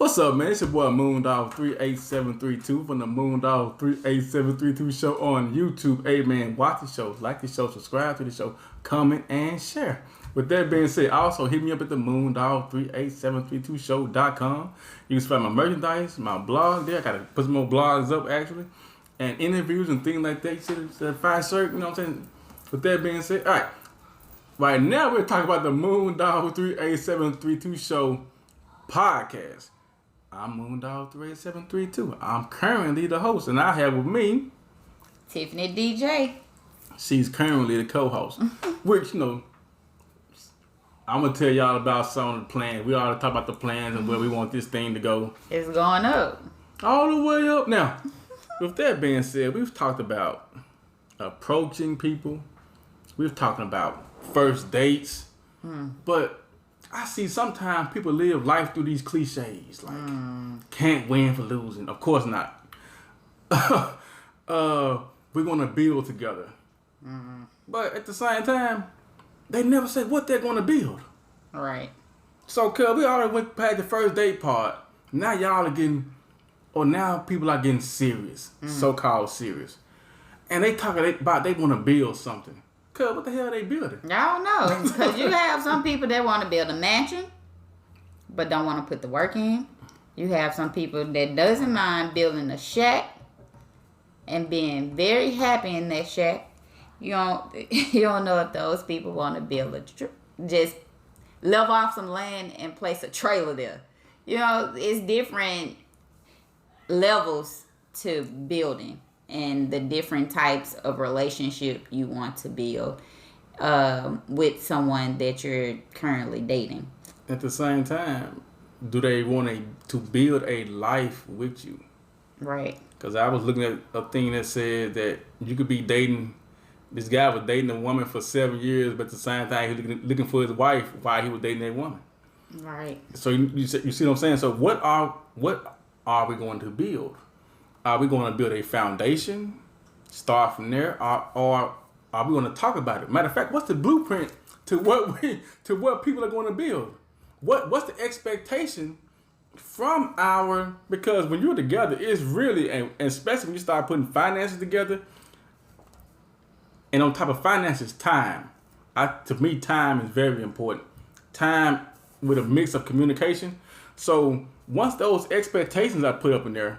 What's up, man? It's your boy MoonDog38732 from the MoonDog38732 show on YouTube. Hey, man, watch the show, like the show, subscribe to the show, comment, and share. With that being said, also hit me up at the MoonDog38732show.com. You can find my merchandise, my blog there. I got to put some more blogs up, actually, and interviews and things like that. Shit, fire shirt, you know what I'm saying? With that being said, all right. Right now, we're talking about the MoonDog38732 show podcast. I'm MoonDog38732. I'm currently the host, and I have with me Tiffany DJ. She's currently the co-host. Which, I'm gonna tell y'all about some of the plans. We already talked about the plans and where we want this thing to go. It's going up. All the way up. Now, with that being said, we've talked about approaching people. We've talked about first dates. But I see sometimes people live life through these cliches, like can't win for losing. Of course not. We're gonna build together. But at the same time, they never say what they're gonna build. Right. So, cuz we already went past the first date part. Now y'all are getting, or now people are getting serious, so-called serious, and they talking about they want to build something. Cuz, what the hell are they building? I don't know. Because you have some people that want to build a mansion, but don't want to put the work in. You have some people that doesn't mind building a shack and being very happy in that shack. You don't know if those people want to build just live off some land and place a trailer there. It's different levels to building. And the different types of relationship you want to build with someone that you're currently dating. At the same time, do they want to build a life with you? Right. Because I was looking at a thing that said that you could be dating, this guy was dating a woman for 7 years, but at the same time he was looking for his wife while he was dating that woman. Right. So you see what I'm saying? So what are we going to build? Are we going to build a foundation, start from there, or are we going to talk about it? Matter of fact, what's the blueprint to what people are going to build? What's the expectation from because when you're together, it's really, and especially when you start putting finances together, and on top of finances, time. To me, time is very important. Time with a mix of communication. So once those expectations are put up in there,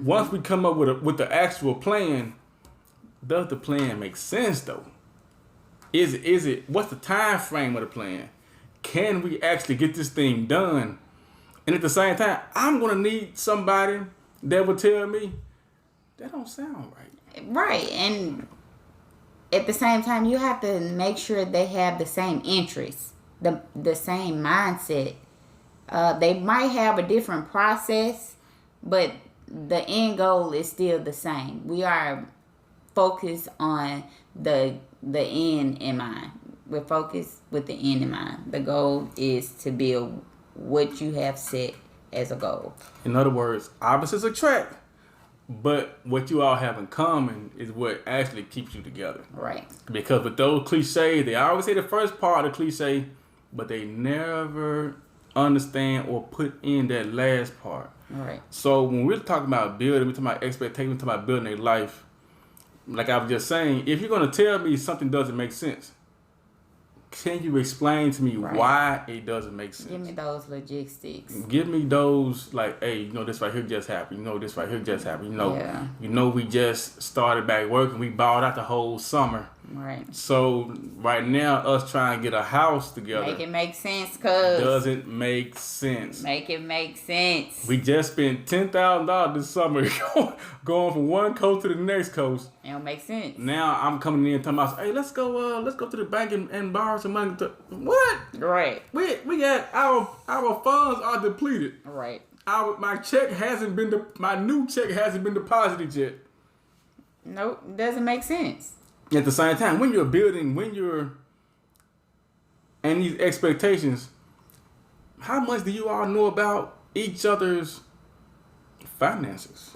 once we come up with the actual plan, does the plan make sense though? Is it what's the time frame of the plan? Can we actually get this thing done? And at the same time, I'm gonna need somebody that will tell me that don't sound right. Right. And at the same time, you have to make sure they have the same interests, the same mindset. They might have a different process, but the end goal is still the same. We are focused on the end in mind. We're focused with the end in mind. The goal is to build what you have set as a goal. In other words, opposites attract, but what you all have in common is what actually keeps you together. Right. Because with those cliches, they always say the first part of the cliche, but they never understand or put in that last part. Right. So when we're talking about building, we're talking about expectations, we're talking about building a life. Like I was just saying, if you're going to tell me something doesn't make sense, can you explain to me why it doesn't make sense? Give me those logistics. Give me those, like, hey, this right here just happened. This right here just happened. We just started back working. We bought out the whole summer. Right. So right now, us trying to get a house together. Make it make sense, cuz. Doesn't make sense. Make it make sense. We just spent $10,000 this summer going from one coast to the next coast. It don't make sense. Now I'm coming in talking about, hey, let's go to the bank and borrow some money. What? Right. We got our funds are depleted. Right. My new check hasn't been deposited yet. Nope, it doesn't make sense. At the same time, when you're and these expectations, how much do you all know about each other's finances?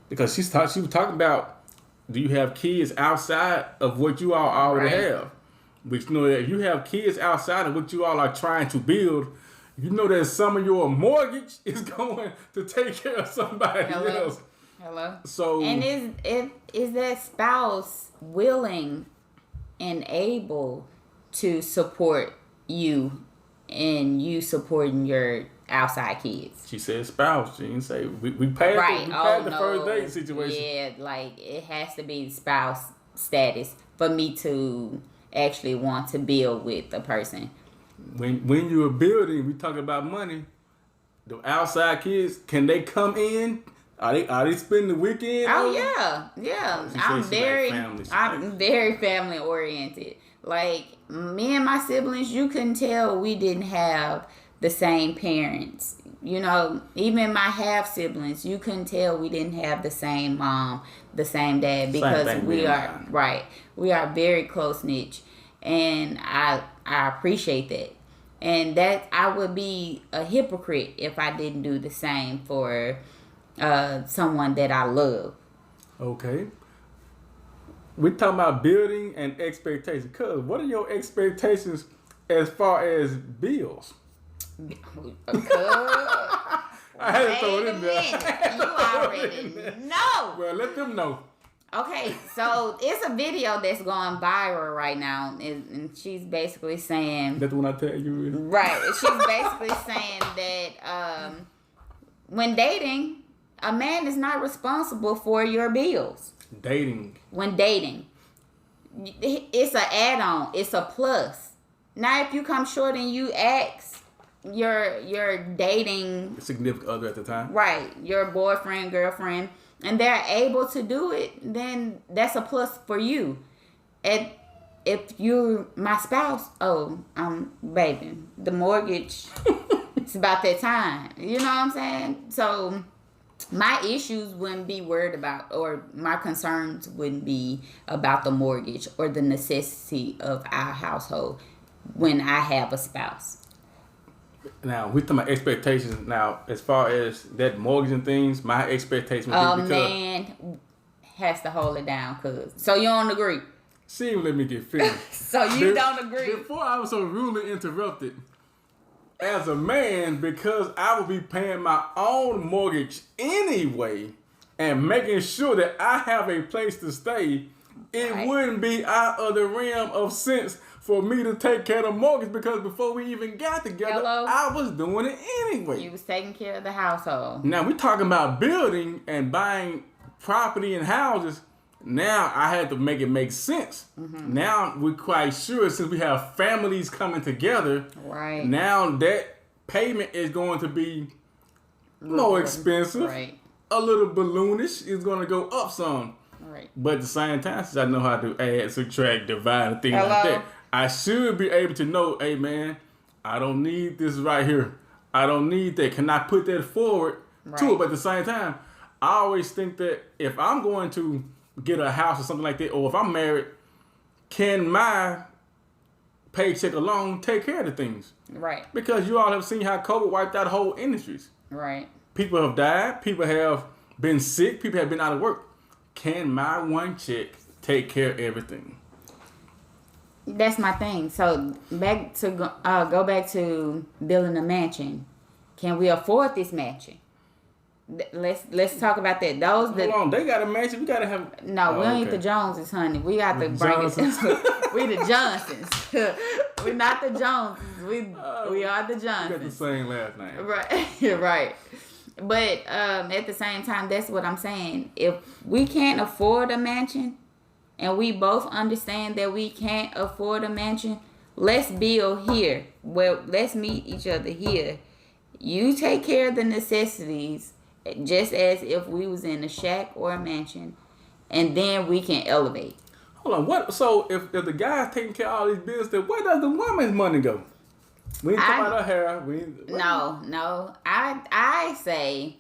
Because she was talking about, do you have kids outside of what you all already have? Which that if you have kids outside of what you all are trying to build, you know that some of your mortgage is going to take care of somebody else. Hello. So, and is that spouse willing and able to support you and you supporting your outside kids? she said spouse. She didn't say we passed Right. the first date situation. Yeah, like it has to be spouse status for me to actually want to build with a person. When you're building, we talk about money. The outside kids, can they come in? Are they spending the weekend? Oh yeah. I'm very family oriented. Like me and my siblings, you couldn't tell we didn't have the same parents. You know, even my half siblings, you couldn't tell we didn't have the same mom, the same dad, because we are very close knit, and I appreciate that. And that I would be a hypocrite if I didn't do the same for someone that I love. Okay. We're talking about building and expectations. Cuz, what are your expectations as far as bills? I had to throw it in there. You already know. Well, let them know. Okay, so it's a video that's going viral right now, and she's basically saying... That's when I tell you. Right. She's basically saying that when dating, a man is not responsible for your bills. Dating. When dating. It's an add-on. It's a plus. Now, if you come short and you ask your dating... significant other at the time. Right. Your boyfriend, girlfriend... and they're able to do it, then that's a plus for you. And if you're my spouse, baby, the mortgage, it's about that time. You know what I'm saying? So my issues wouldn't be worried about, or my concerns wouldn't be about the mortgage or the necessity of our household when I have a spouse. Now, we're talking about expectations. Now, as far as that mortgage and things, my expectation would be because... a man has to hold it down, cuz. So you don't agree? She didn't let me get finished. So you don't agree? Before I was so rudely interrupted, as a man, because I would be paying my own mortgage anyway and making sure that I have a place to stay, it wouldn't be out of the realm of sense for me to take care of the mortgage, because before we even got together, I was doing it anyway. You was taking care of the household. Now, we're talking about building and buying property and houses. Now, I had to make it make sense. Mm-hmm. Now, we're quite sure, since we have families coming together, right? Now, that payment is going to be more expensive. Right. A little balloonish. It's going to go up some. Right. But at the same time, since I know how to add, subtract, divide, and things like that, I should be able to know, hey man, I don't need this right here. I don't need that. Can I put that forward to it? But at the same time, I always think that if I'm going to get a house or something like that, or if I'm married, can my paycheck alone take care of the things? Right. Because you all have seen how COVID wiped out whole industries. Right. People have died. People have been sick. People have been out of work. Can my one check take care of everything? That's my thing. So go back to building a mansion. Can we afford this mansion? Let's talk about that. Hold on, they got a mansion. We gotta have. No, we ain't the Joneses, honey. We got to bring it. We the Johnsons. We're not the Joneses. We are the Johnsons. We got the same last name. Right, right. But at the same time, that's what I'm saying. If we can't afford a mansion, and we both understand that we can't afford a mansion, let's build here. Well, let's meet each other here. You take care of the necessities, just as if we was in a shack or a mansion, and then we can elevate. Hold on, what? So if the guy's taking care of all these bills, then where does the woman's money go? We ain't talking about her hair. No. I say,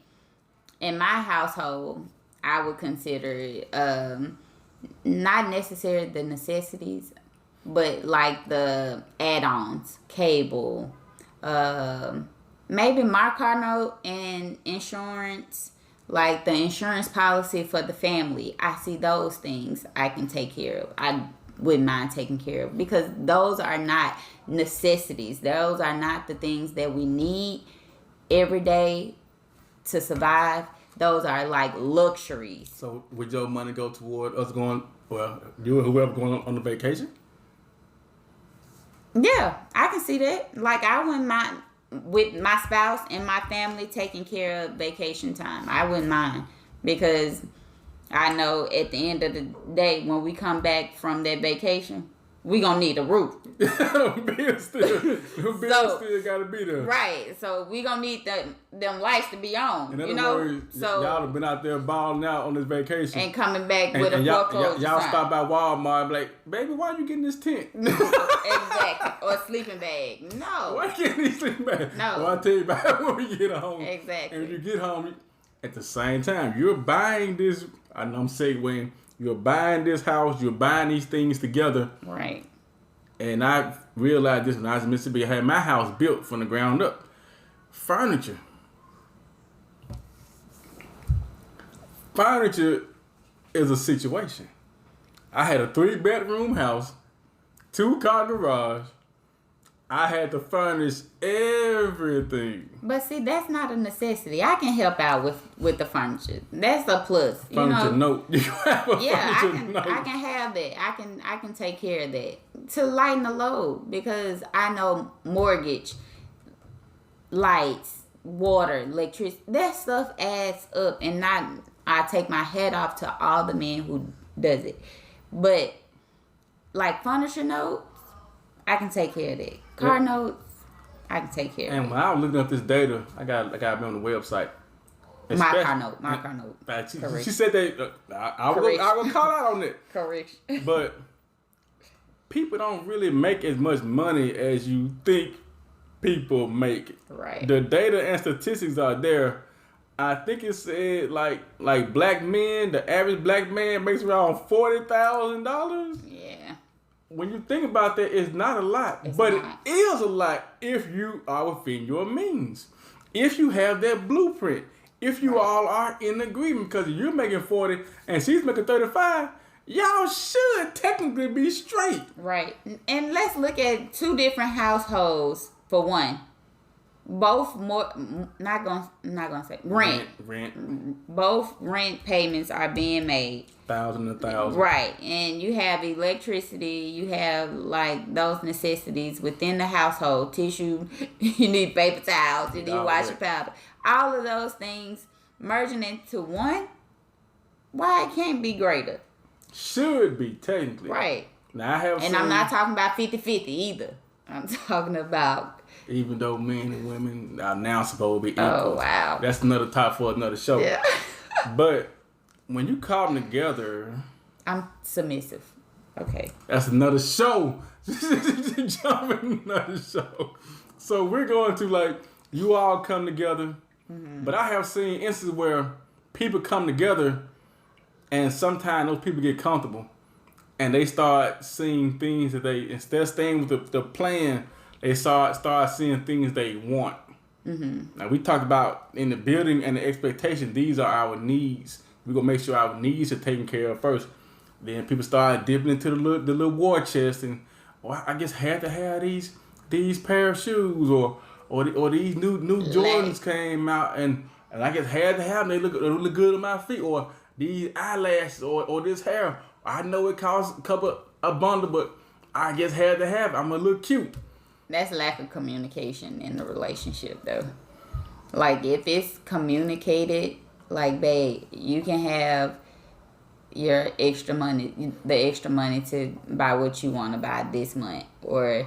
in my household, I would consider not necessarily the necessities, but like the add-ons, cable, maybe my car note and insurance, like the insurance policy for the family. I see those things I can take care of. I wouldn't mind taking care of, because those are not necessities. Those are not the things that we need every day to survive. Those are like luxuries. So would your money go toward us going, well, you and whoever going on the vacation? Yeah, I can see that. Like, I wouldn't mind with my spouse and my family taking care of vacation time. I wouldn't mind, because I know at the end of the day, when we come back from that vacation, we gonna need a roof. Bills still gotta be there. Right. So we gonna need them lights to be on. In other words, so y'all have been out there balling out on this vacation and coming back with a foreclosure y'all sign. stop by Walmart and be like, baby, why you getting this tent? Exactly. Or a sleeping bag. No. Why you getting these sleeping bags? No. Well, I'll tell you about it when we get home. Exactly. And when you get home, at the same time, you're buying this. I know I'm segueing. You're buying this house. You're buying these things together. Right. And I realized this when I was in Mississippi. I had my house built from the ground up. Furniture is a situation. I had a 3-bedroom house, 2-car garage. I had to furnish everything. But see, that's not a necessity. I can help out with the furniture. That's a plus. Furniture note. You have a furniture note. I can have that. I can take care of that to lighten the load, because I know mortgage, lights, water, electricity, that stuff adds up. And I take my hat off to all the men who does it. But like furniture notes, I can take care of that. Car notes, I can take care of. And when I was looking up this data, I got to be on the website. My car note. She said that I will call out on it. Correct. But people don't really make as much money as you think people make. Right. The data and statistics are there. I think it said like black men, the average black man makes around $40,000. Yeah. When you think about that, it's not a lot. It is a lot if you are within your means. If you have that blueprint. If you all are in agreement. Because you're making 40 and she's making 35, y'all should technically be straight. Right. And let's look at 2 different households for one. Both not gonna say rent. Both rent payments are being made. $1,000. Right. And you have electricity, you have like those necessities within the household. Tissue, you need paper towels, you need washing powder. All of those things merging into one. Why it can't be greater? Should be technically. Right. Now I'm not talking about 50-50 either. I'm talking about, even though men and women are now supposed to be equal. Oh, wow. That's another topic for another show. Yeah. But when you call them together, I'm submissive. Okay. That's another show. Jumping another show. So we're going to like, you all come together. Mm-hmm. But I have seen instances where people come together and sometimes those people get comfortable and they start seeing things that they, instead of staying with the plan, they start seeing things they want. Mm-hmm. Now we talked about in the building and the expectation, these are our needs. We're going to make sure our needs are taken care of first. Then people start dipping into the little war chest and, I guess had to have these pair of shoes or these new Jordans came out and I guess had to have them. They look good on my feet, or these eyelashes or this hair. I know it costs a bundle, but I guess had to have it. I'm gonna look cute. That's lack of communication in the relationship, though. Like, if it's communicated, like, babe, you can have your extra money, the extra money to buy what you want to buy this month, or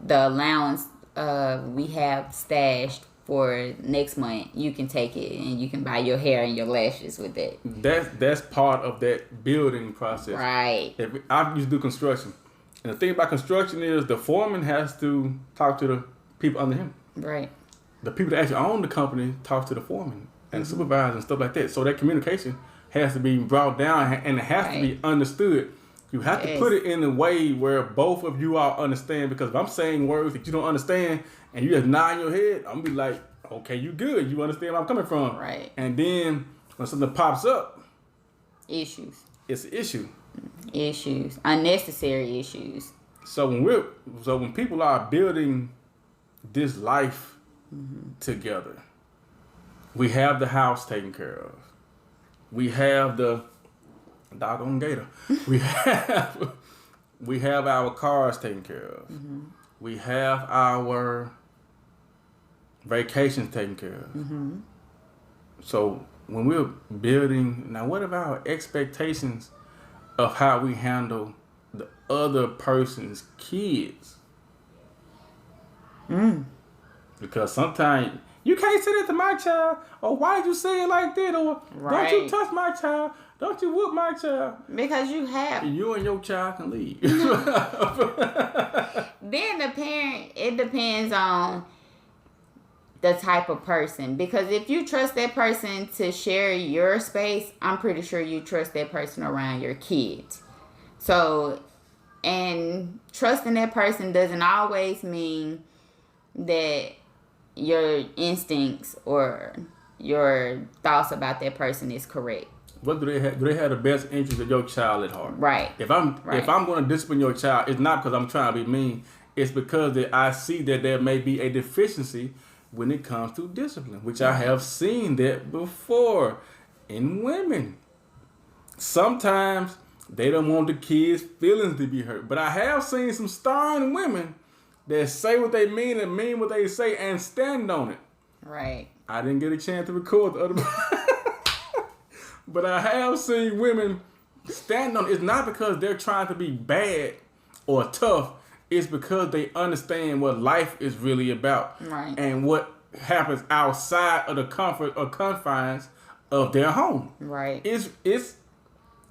the allowance we have stashed for next month, you can take it and you can buy your hair and your lashes with that. That's part of that building process. Right. I used to do construction. And the thing about construction is the foreman has to talk to the people under him. Right. The people that actually own the company talk to the foreman and the supervisor and stuff like that. So that communication has to be brought down and it has to be understood. You have to put it in a way where both of you all understand, because if I'm saying words that you don't understand and you just nod your head, I'm going to be like, okay, you good. You understand where I'm coming from. Right. And then when something pops up, issues. It's an issue. issues, unnecessary issues. So when people are building this life together, we have the house taken care of. We have the doggone gator. we have our cars taken care of. We have our vacations taken care of. So when we're building, now what about our expectations of how we handle the other person's kids? Because sometimes you can't say that to my child, or why did you say it like that, or don't you touch my child, don't you whoop my child. Because you have. You and your child can leave. Being a parent, it depends on the type of person. Because if you trust that person to share your space, I'm pretty sure you trust that person around your kids. So, and trusting that person doesn't always mean that your instincts or your thoughts about that person is correct. What do they have? Do they have the best interest of your child at heart? Right. If I'm going to discipline your child, it's not because I'm trying to be mean. It's because that I see that there may be a deficiency when it comes to discipline, which I have seen that before in women. Sometimes they don't want the kids' feelings to be hurt, but I have seen some stern women that say what they mean and mean what they say and stand on it. Right. I didn't get a chance to record the other but I have seen women stand on it. It's not because they're trying to be bad or tough. It's because they understand what life is really about. Right. And what happens outside of the comfort or confines of their home. Right. It's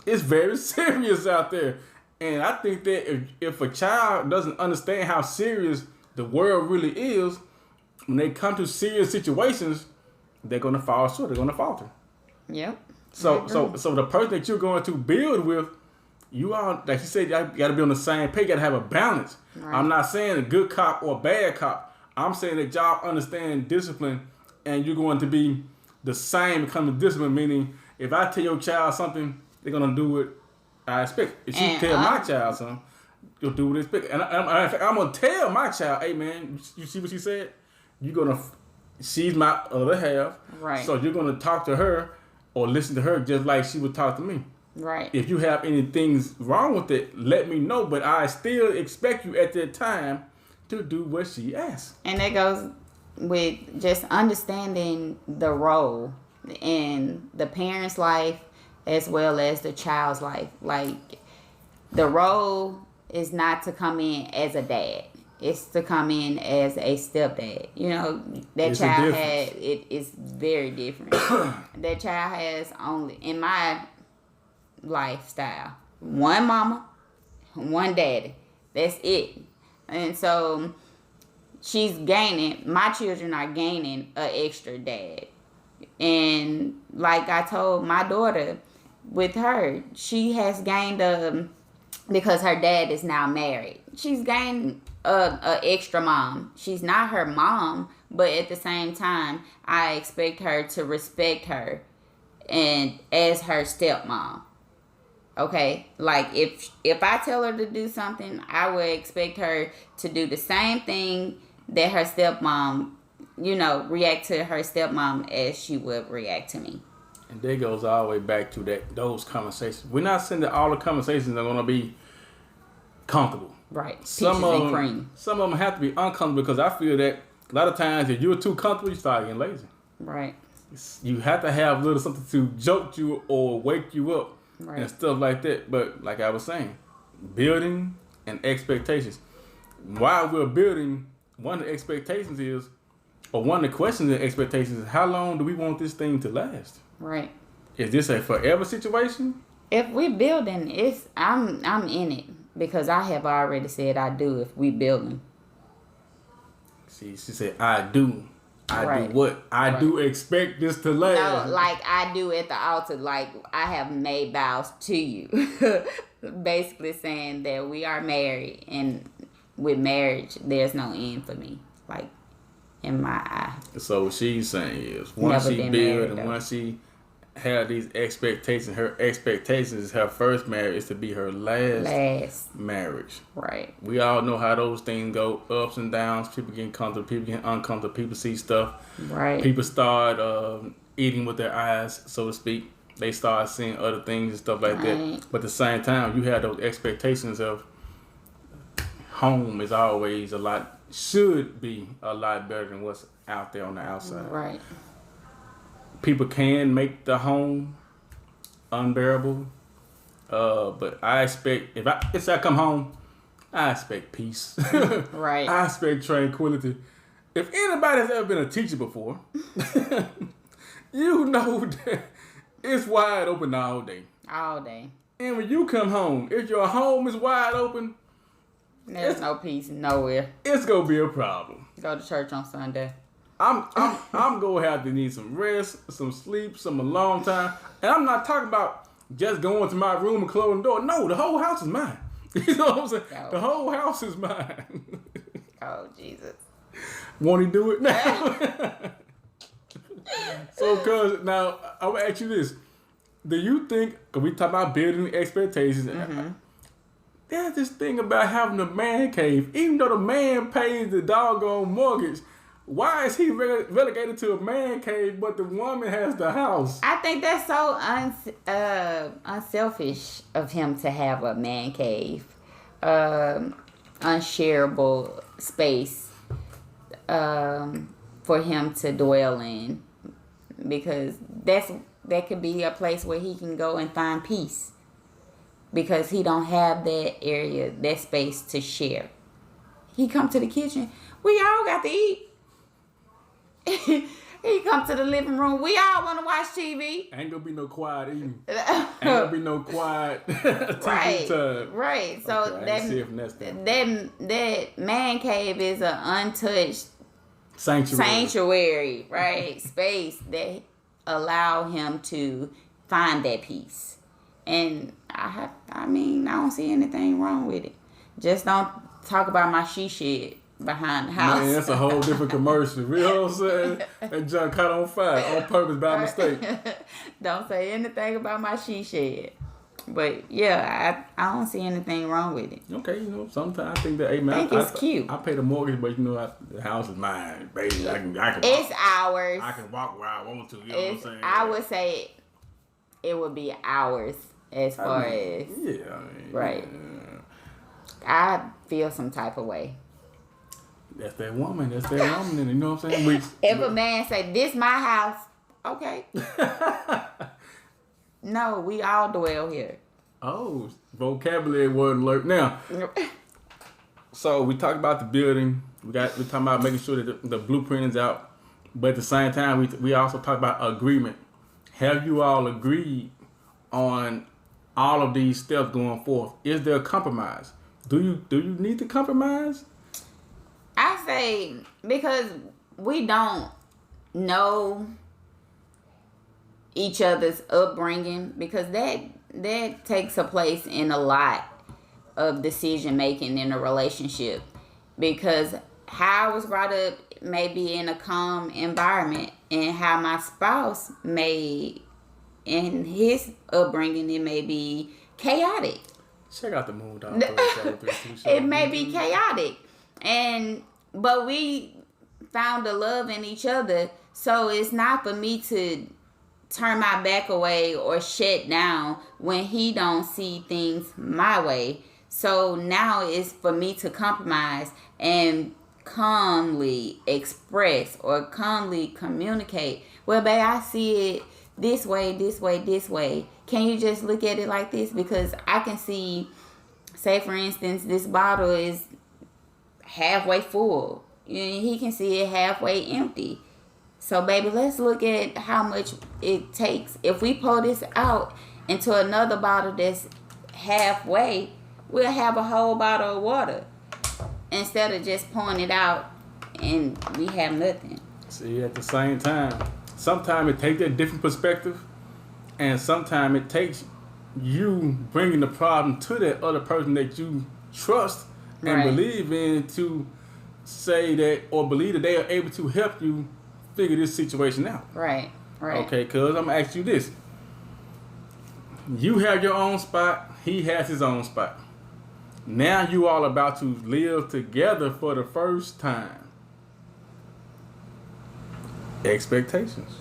very serious out there. And I think that if a child doesn't understand how serious the world really is, when they come to serious situations, they're going to fall short. They're going to falter. Yep. So the person that you're going to build with, you all, like you said, you got to be on the same page. You got to have a balance. Right. I'm not saying a good cop or a bad cop. I'm saying that y'all understand discipline, and you're going to be the same becoming discipline. Meaning, if I tell your child something, they're going to do what I expect. If you tell my child something, you'll do what they expect. And I'm going to tell my child, hey man, you see what she said? She's my other half. Right. So you're going to talk to her or listen to her just like she would talk to me. Right. If you have any things wrong with it, let me know. But I still expect you at that time to do what she asks. And that goes with just understanding the role in the parent's life as well as the child's life. Like, the role is not to come in as a dad. It's to come in as a stepdad. You know, that child it's very different. That child has only, in my lifestyle, one mama, one daddy. That's it. And so my children are gaining an extra dad. And like I told my daughter, with her, she has gained because her dad is now married. She's gained a extra mom. She's not her mom, but at the same time, I expect her to respect her and as her stepmom. Okay, like if I tell her to do something, I would expect her to do the same thing that her stepmom, react to her stepmom as she would react to me. And that goes all the way back to those conversations. We're not saying that all the conversations are going to be comfortable. Right. Some of them have to be uncomfortable, because I feel that a lot of times if you're too comfortable, you start getting lazy. Right. You have to have a little something to jolt you or wake you up. Right. And stuff like that. But like I was saying, building and expectations. While we're building, one of the expectations is, or one of the questions and expectations is, how long do we want this thing to last? Right. Is this a forever situation? If we're building, I'm in it, because I have already said I do if we building. See, she said, I do. Right. Do what? I do expect this to last. No, like I do at the altar, like I have made vows to you. Basically saying that we are married, and with marriage, there's no end for me. Like, in my eye. So what she's saying is, once she build and once she have these expectations. Her expectations is her first marriage is to be her last marriage. Right. We all know how those things go, ups and downs. People get comfortable, people get uncomfortable, people see stuff. Right. People start eating with their eyes, so to speak. They start seeing other things and stuff like that. But at the same time, you have those expectations of home is always should be a lot better than what's out there on the outside. Right. People can make the home unbearable, but I expect if I come home, I expect peace. Right. I expect tranquility. If anybody has ever been a teacher before, you know that it's wide open all day. All day. And when you come home, if your home is wide open, there's no peace nowhere. It's gonna be a problem. Go to church on Sunday. I'm gonna have to need some rest, some sleep, some alone time. And I'm not talking about just going to my room and closing the door. No, the whole house is mine. You know what I'm saying? Oh. The whole house is mine. Oh, Jesus. Won't he do it now? So, cuz, now, I will ask you this. Do you think, because we talk about building expectations, there's this thing about having a man cave. Even though the man pays the doggone mortgage, why is he relegated to a man cave, but the woman has the house? I think that's so unselfish of him to have a man cave, unshareable space for him to dwell in, because that could be a place where he can go and find peace, because he don't have that area, that space to share. He come to the kitchen, we all got to eat. He come to the living room. We all want to watch TV. Ain't gonna be no quiet eating. Ain't gonna be no quiet TV time. Right. So okay, that man cave is an untouched sanctuary, right? Space that allow him to find that peace. And I don't see anything wrong with it. Just don't talk about my she shed behind the house. Man, that's a whole different commercial. You know what I'm saying? That junk caught on fire on purpose by mistake. Don't say anything about my she shed. But yeah, I don't see anything wrong with it. Okay, you know, sometimes I think that, hey man, I think it's cute. I pay the mortgage, but you know, the house is mine, baby. I can walk. It's ours. I can walk where I want to. You know what I'm saying? I would say it would be ours as far as right. Yeah. I feel some type of way. That's that woman. And you know what I'm saying? If a man say, this my house, okay. No, we all dwell here. Oh, vocabulary word alert. Now, so we talked about the building. We're talking about making sure that the blueprint is out. But at the same time, we also talk about agreement. Have you all agreed on all of these steps going forth? Is there a compromise? Do you need to compromise? I say, because we don't know each other's upbringing, because that takes a place in a lot of decision making in a relationship, because how I was brought up may be in a calm environment, and how my spouse may, in his upbringing, it may be chaotic. Check out the MoonDog38732 show. It may be chaotic. But we found a love in each other, so it's not for me to turn my back away or shut down when he don't see things my way. So now it's for me to compromise and calmly express or calmly communicate. Well, babe, I see it this way, this way, this way. Can you just look at it like this? Because I can see, say for instance, this bottle is halfway full. He can see it halfway empty. So baby, let's look at how much it takes. If we pour this out into another bottle that's halfway, we'll have a whole bottle of water instead of just pouring it out and we have nothing. See, at the same time, sometimes it takes a different perspective, and sometimes it takes you bringing the problem to that other person that you trust and believe in, to say that or believe that they are able to help you figure this situation out. Right. Okay, cuz I'm going to ask you this. You have your own spot. He has his own spot. Now you all about to live together for the first time. Expectations.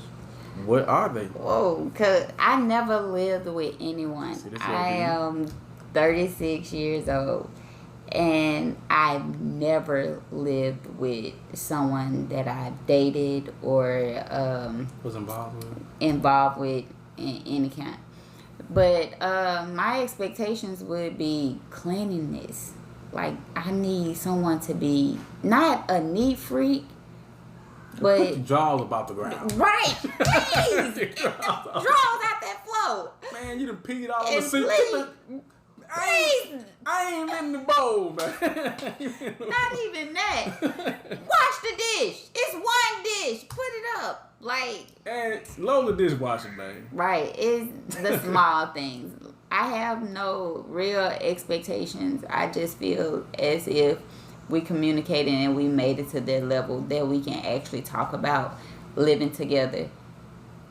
What are they? Whoa, because I never lived with anyone. I am 36 years old. And I've never lived with someone that I dated or was involved with in any kind. But my expectations would be cleanliness. Like, I need someone to be not a neat freak, but put the drawers about the ground. Right, please. Drawers out that floor. Man, you done peed all over the seat. I ain't in the bowl, man. Not even that. Wash the dish. It's one dish. Put it up. Like, and load the dishwasher, man. Right. It's the small things. I have no real expectations. I just feel as if we communicated and we made it to that level that we can actually talk about living together.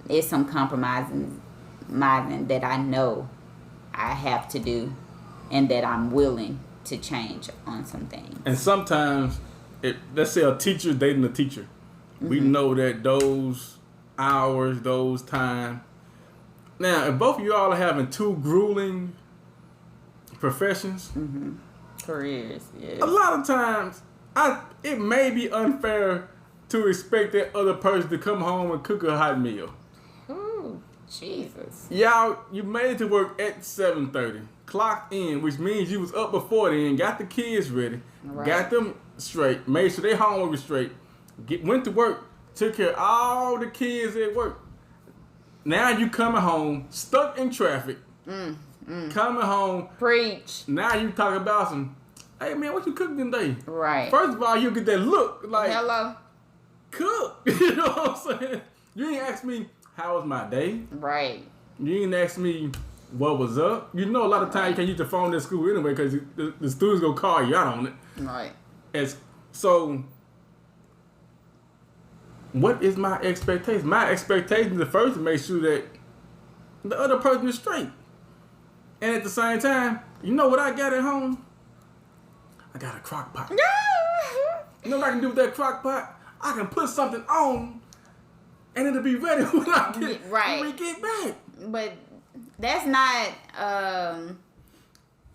It's some compromising that I know I have to do and that I'm willing to change on some things. And sometimes, let's say a teacher dating a teacher. Mm-hmm. We know that those hours, those time. Now, if both of you all are having two grueling professions, mm-hmm. Careers, yeah. A lot of times, it may be unfair to expect that other person to come home and cook a hot meal. Ooh, Jesus. Y'all, you made it to work at 7:30, clocked in, which means you was up before then, got the kids ready, right. Got them straight, made sure their homework was straight, went to work, took care of all the kids at work. Now you coming home, stuck in traffic, coming home. Preach. Now you talking about some, hey man, what you cooking today? Right. First of all, you get that look like, hello, cook. You know what I'm saying? You ain't ask me, how was my day? Right. You ain't ask me what was up. You know a lot of times you can't use the phone at school anyway because the students gonna call you out on it. Right. So, what is my expectation? My expectation is first to make sure that the other person is straight. And at the same time, you know what I got at home? I got a crock pot. You know what I can do with that crock pot? I can put something on and it'll be ready when we get back. But that's not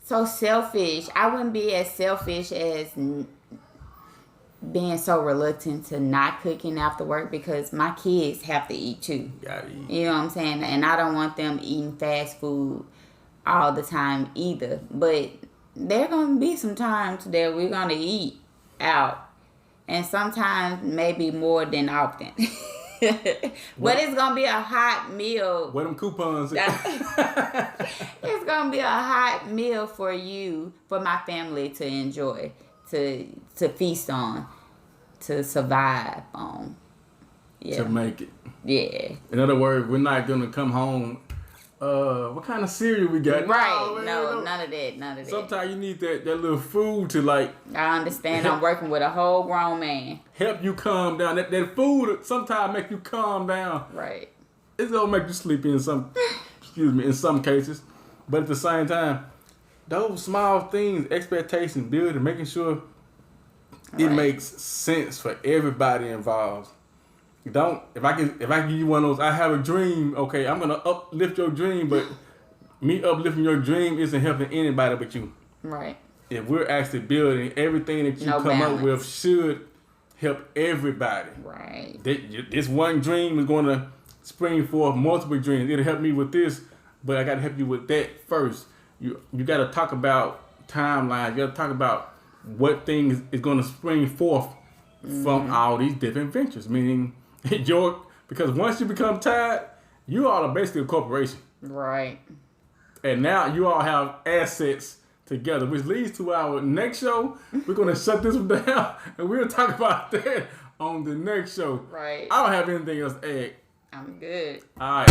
so selfish. I wouldn't be as selfish as being so reluctant to not cooking after work because my kids have to eat too. Gotta eat. You know what I'm saying? And I don't want them eating fast food all the time either. But there gonna be some times that we're gonna eat out, and sometimes maybe more than often. But it's gonna be a hot meal. Where them coupons? It's gonna be a hot meal for you, for my family to enjoy, to feast on, to survive on. Yeah. To make it. Yeah. In other words, we're not gonna come home. What kind of cereal we got? Right. No, none of that. Sometimes you need that little food to like. I understand. I'm working with a whole grown man. Help you calm down. That food sometimes make you calm down. Right. It's gonna make you sleepy in some. In some cases, but at the same time, those small things, expectations, building, making sure it makes sense for everybody involved. If I give you one of those, I have a dream. Okay, I'm gonna uplift your dream, but me uplifting your dream isn't helping anybody but you. Right. If we're actually building, everything that you come up with should help everybody. Right. This one dream is going to spring forth multiple dreams. It'll help me with this, but I got to help you with that first. You got to talk about timelines. You got to talk about what things is going to spring forth from all these different ventures. Meaning, because once you become tired, you all are basically a corporation. Right. And now you all have assets together, which leads to our next show. We're going to shut this one down, and we'll talk about that on the next show. Right. I don't have anything else to add. I'm good. All right.